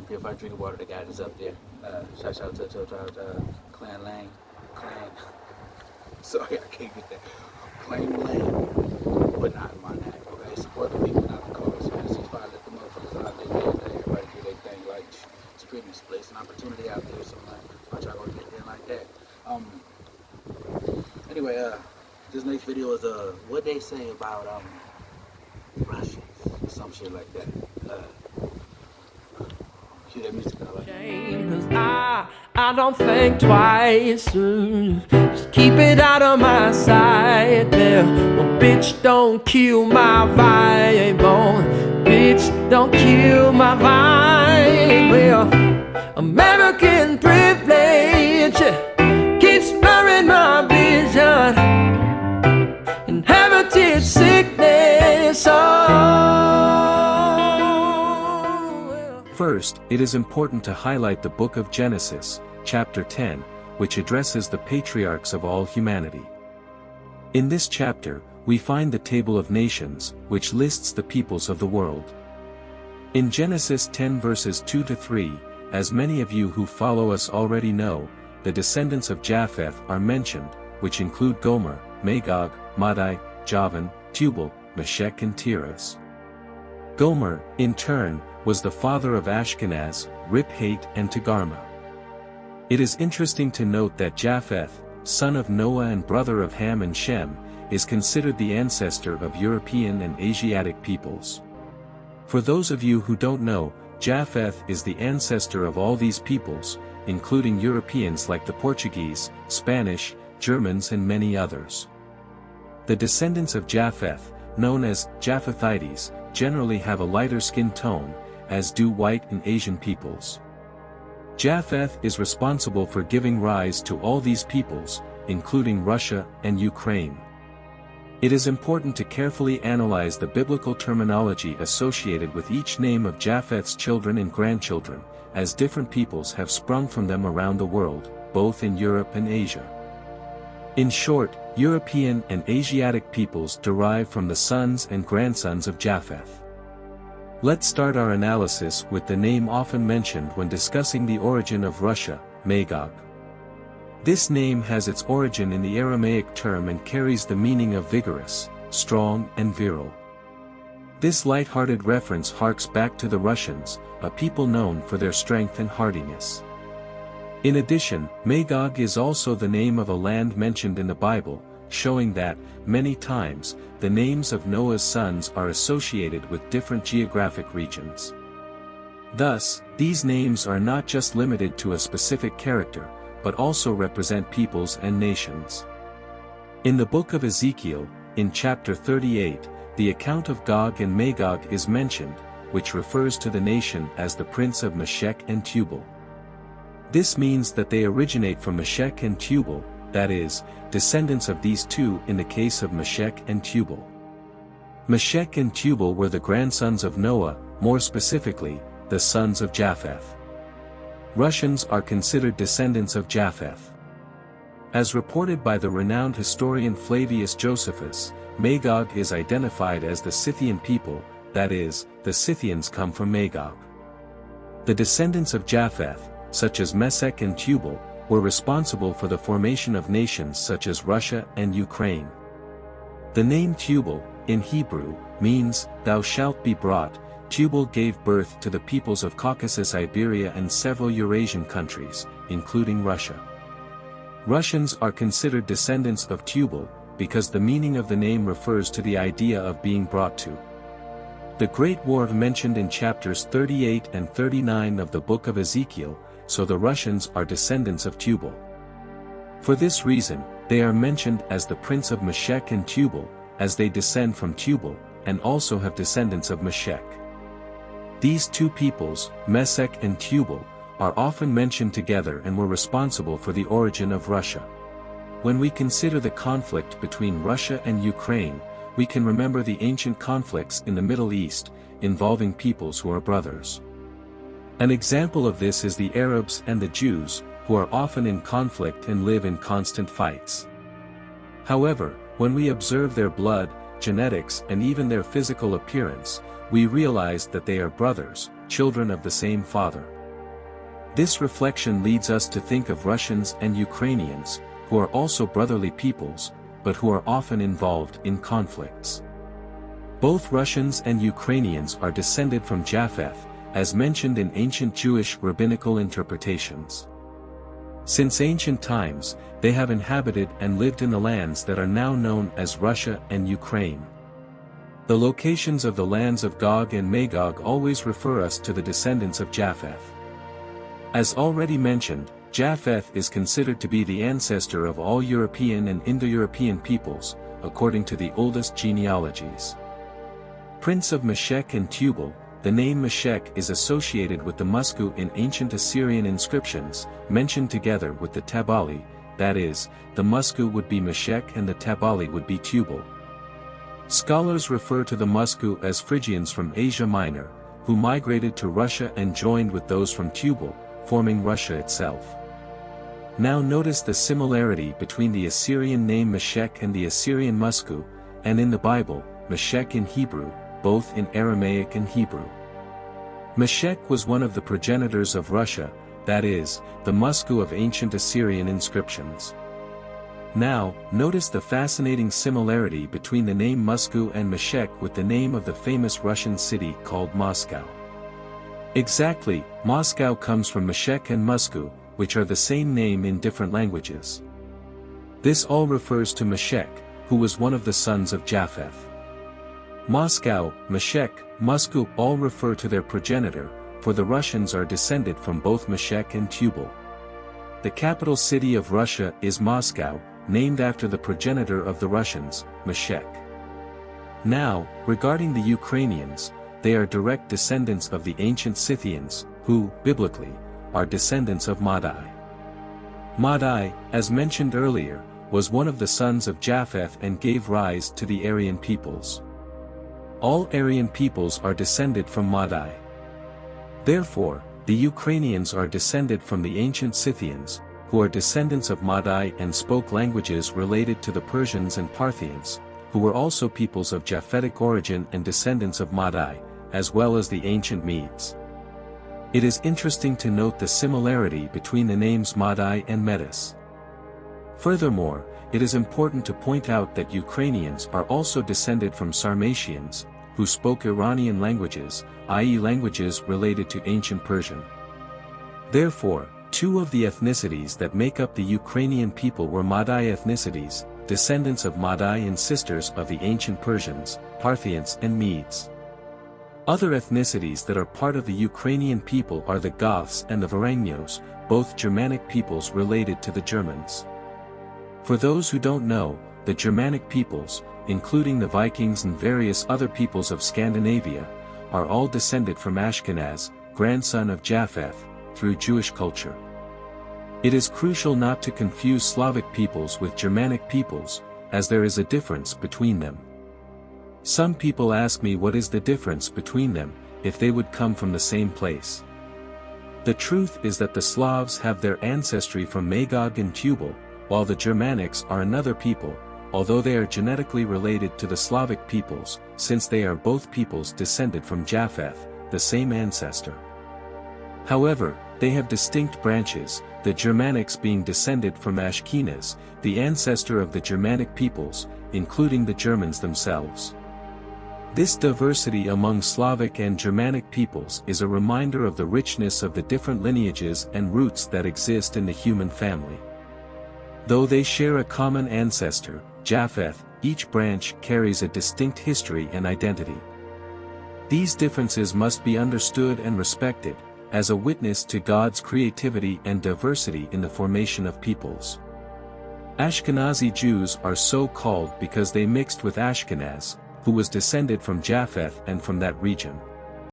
I'm purified drinking water. The guy is up there. Shout out to Clan Lang. Clan. Sorry, I can't get that. Clan Lang. But not in my name. Okay, support the people, not the cause. Man, see, let the motherfuckers out there. Everybody do their thing. Like, it's pretty place, an opportunity out there. So, like, why y'all gonna get there like that? Anyway, this next video is what they say about Russians or some shit like that. Cue that music, I like it. I don't think twice. Just keep it out of my sight there. Well, bitch, don't kill my vibe. Oh, bitch, don't kill my vibe. Well, American privilege keeps blurring my vision. Inherited sickness. First, it is important to highlight the book of Genesis, chapter 10, which addresses the patriarchs of all humanity. In this chapter, we find the table of nations, which lists the peoples of the world. In Genesis 10 verses 2 to 3, as many of you who follow us already know, the descendants of Japheth are mentioned, which include Gomer, Magog, Madai, Javan, Tubal, Meshech and Tiras. Gomer, in turn, was the father of Ashkenaz, Riphait and Togarmah. It is interesting to note that Japheth, son of Noah and brother of Ham and Shem, is considered the ancestor of European and Asiatic peoples. For those of you who don't know, Japheth is the ancestor of all these peoples, including Europeans like the Portuguese, Spanish, Germans and many others. The descendants of Japheth, known as Japhethites, generally have a lighter skin tone, as do white and Asian peoples. Japheth is responsible for giving rise to all these peoples, including Russia and Ukraine. It is important to carefully analyze the biblical terminology associated with each name of Japheth's children and grandchildren, as different peoples have sprung from them around the world, both in Europe and Asia. In short, European and Asiatic peoples derive from the sons and grandsons of Japheth. Let's start our analysis with the name often mentioned when discussing the origin of Russia, Magog. This name has its origin in the Aramaic term and carries the meaning of vigorous, strong and virile. This light-hearted reference harks back to the Russians, a people known for their strength and hardiness. In addition, Magog is also the name of a land mentioned in the Bible, showing that, many times, the names of Noah's sons are associated with different geographic regions. Thus, these names are not just limited to a specific character, but also represent peoples and nations. In the book of Ezekiel, in chapter 38, the account of Gog and Magog is mentioned, which refers to the nation as the prince of Meshech and Tubal. This means that they originate from Meshech and Tubal, that is, descendants of these two in the case of Meshech and Tubal. Meshech and Tubal were the grandsons of Noah, more specifically, the sons of Japheth. Russians are considered descendants of Japheth. As reported by the renowned historian Flavius Josephus, Magog is identified as the Scythian people, that is, the Scythians come from Magog. The descendants of Japheth, such as Meshech and Tubal, were responsible for the formation of nations such as Russia and Ukraine. The name Tubal, in Hebrew, means, "Thou shalt be brought." Tubal gave birth to the peoples of Caucasus, Iberia and several Eurasian countries, including Russia. Russians are considered descendants of Tubal, because the meaning of the name refers to the idea of being brought to. The Great War mentioned in chapters 38 and 39 of the book of Ezekiel, so the Russians are descendants of Tubal. For this reason, they are mentioned as the prince of Meshech and Tubal, as they descend from Tubal, and also have descendants of Meshech. These two peoples, Meshech and Tubal, are often mentioned together and were responsible for the origin of Russia. When we consider the conflict between Russia and Ukraine, we can remember the ancient conflicts in the Middle East, involving peoples who are brothers. An example of this is the Arabs and the Jews, who are often in conflict and live in constant fights. However, when we observe their blood, genetics and even their physical appearance, we realize that they are brothers, children of the same father. This reflection leads us to think of Russians and Ukrainians, who are also brotherly peoples, but who are often involved in conflicts. Both Russians and Ukrainians are descended from Japheth, as mentioned in ancient Jewish rabbinical interpretations. Since ancient times, they have inhabited and lived in the lands that are now known as Russia and Ukraine. The locations of the lands of Gog and Magog always refer us to the descendants of Japheth. As already mentioned, Japheth is considered to be the ancestor of all European and Indo-European peoples, according to the oldest genealogies. Prince of Meshech and Tubal, the name Meshech is associated with the Musku in ancient Assyrian inscriptions, mentioned together with the Tabali, that is, the Musku would be Meshech and the Tabali would be Tubal. Scholars refer to the Musku as Phrygians from Asia Minor, who migrated to Russia and joined with those from Tubal, forming Russia itself. Now notice the similarity between the Assyrian name Meshech and the Assyrian Musku, and in the Bible, Meshech in Hebrew, both in Aramaic and Hebrew. Meshech was one of the progenitors of Russia, that is, the Musku of ancient Assyrian inscriptions. Now, notice the fascinating similarity between the name Musku and Meshech with the name of the famous Russian city called Moscow. Exactly, Moscow comes from Meshech and Musku, which are the same name in different languages. This all refers to Meshech, who was one of the sons of Japheth. Moscow, Meshech, Musku all refer to their progenitor, for the Russians are descended from both Meshech and Tubal. The capital city of Russia is Moscow, named after the progenitor of the Russians, Meshech. Now, regarding the Ukrainians, they are direct descendants of the ancient Scythians, who, biblically, are descendants of Madai. Madai, as mentioned earlier, was one of the sons of Japheth and gave rise to the Aryan peoples. All Aryan peoples are descended from Madai. Therefore, the Ukrainians are descended from the ancient Scythians, who are descendants of Madai and spoke languages related to the Persians and Parthians, who were also peoples of Japhetic origin and descendants of Madai, as well as the ancient Medes. It is interesting to note the similarity between the names Madai and Medes. Furthermore, it is important to point out that Ukrainians are also descended from Sarmatians, who spoke Iranian languages, i.e. languages related to ancient Persian. Therefore, two of the ethnicities that make up the Ukrainian people were Madai ethnicities, descendants of Madai and sisters of the ancient Persians, Parthians and Medes. Other ethnicities that are part of the Ukrainian people are the Goths and the Varangios, both Germanic peoples related to the Germans. For those who don't know, the Germanic peoples, including the Vikings and various other peoples of Scandinavia, are all descended from Ashkenaz, grandson of Japheth, through Jewish culture. It is crucial not to confuse Slavic peoples with Germanic peoples, as there is a difference between them. Some people ask me what is the difference between them, if they would come from the same place. The truth is that the Slavs have their ancestry from Magog and Tubal, while the Germanics are another people, although they are genetically related to the Slavic peoples, since they are both peoples descended from Japheth, the same ancestor. However, they have distinct branches, the Germanics being descended from Ashkenaz, the ancestor of the Germanic peoples, including the Germans themselves. This diversity among Slavic and Germanic peoples is a reminder of the richness of the different lineages and roots that exist in the human family. Though they share a common ancestor, Japheth, each branch carries a distinct history and identity. These differences must be understood and respected, as a witness to God's creativity and diversity in the formation of peoples. Ashkenazi Jews are so called because they mixed with Ashkenaz, who was descended from Japheth and from that region.